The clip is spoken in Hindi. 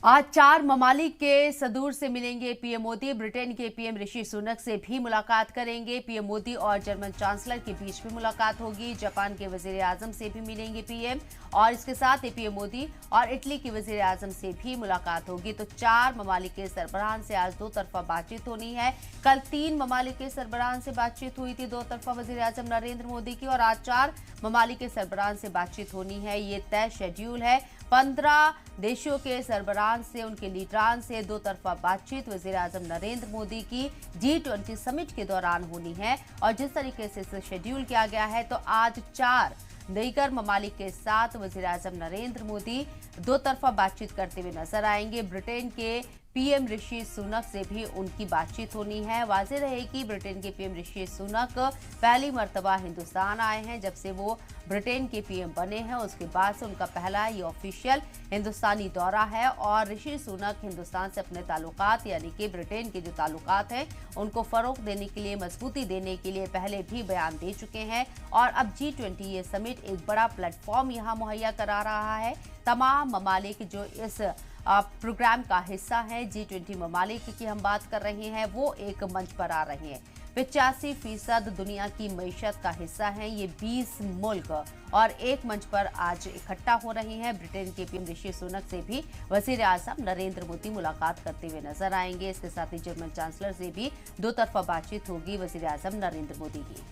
आज 4 ममालिक के सदूर से मिलेंगे पीएम मोदी। ब्रिटेन के पीएम ऋषि सुनक से भी मुलाकात करेंगे पीएम मोदी और जर्मन चांसलर के बीच भी मुलाकात होगी। जापान के वजीर आजम से भी मिलेंगे पीएम और इसके साथ ही पीएम मोदी और इटली के वजीर आजम से भी मुलाकात होगी। तो 4 ममालिक के सरबराहान से आज दो तरफा बातचीत होनी है। कल 3 ममालिक के सरबराहान से बातचीत हुई थी दो तरफा वजीर आजम नरेंद्र मोदी की, और आज 4 ममालिक के सरबराहान से बातचीत होनी है। ये तय शेड्यूल है। 15 देशों के सरबराहान से, उनके लीडरान से दो तरफा बातचीत वजीर आजम नरेंद्र मोदी की G20 समिट के दौरान होनी है। और जिस तरीके से इसे शेड्यूल किया गया है, तो आज 4 दीगर ममालिक के साथ वजीर आजम नरेंद्र मोदी दो तरफा बातचीत करते हुए नजर आएंगे। ब्रिटेन के पीएम ऋषि सुनक से भी उनकी बातचीत होनी है। वाज़ेह रहे कि ब्रिटेन के पीएम ऋषि सुनक पहली मर्तबा हिंदुस्तान आए हैं जब से वो ब्रिटेन के पीएम बने हैं। उसके बाद से उनका पहला ये ऑफिशियल हिंदुस्तानी दौरा है और ऋषि सुनक हिंदुस्तान से अपने ताल्लुकात, यानी कि ब्रिटेन के जो ताल्लुकात हैं, उनको फरोग देने के लिए, मजबूती देने के लिए पहले भी बयान दे चुके हैं। और अब G20 ये समिट एक बड़ा प्लेटफॉर्म यहाँ मुहैया करा रहा है। तमाम ममालिक जो इस प्रोग्राम का हिस्सा है, G20 ममालिक की हम बात कर रहे हैं, वो एक मंच पर आ रहे हैं। 85% दुनिया की मईशत का हिस्सा है ये 20 मुल्क, और एक मंच पर आज इकट्ठा हो रहे हैं। ब्रिटेन के पीएम ऋषि सुनक से भी वजीर आजम नरेंद्र मोदी मुलाकात करते हुए नजर आएंगे। इसके साथ ही जर्मन चांसलर से भी दो तरफा बातचीत होगी वजीर आजम नरेंद्र मोदी की।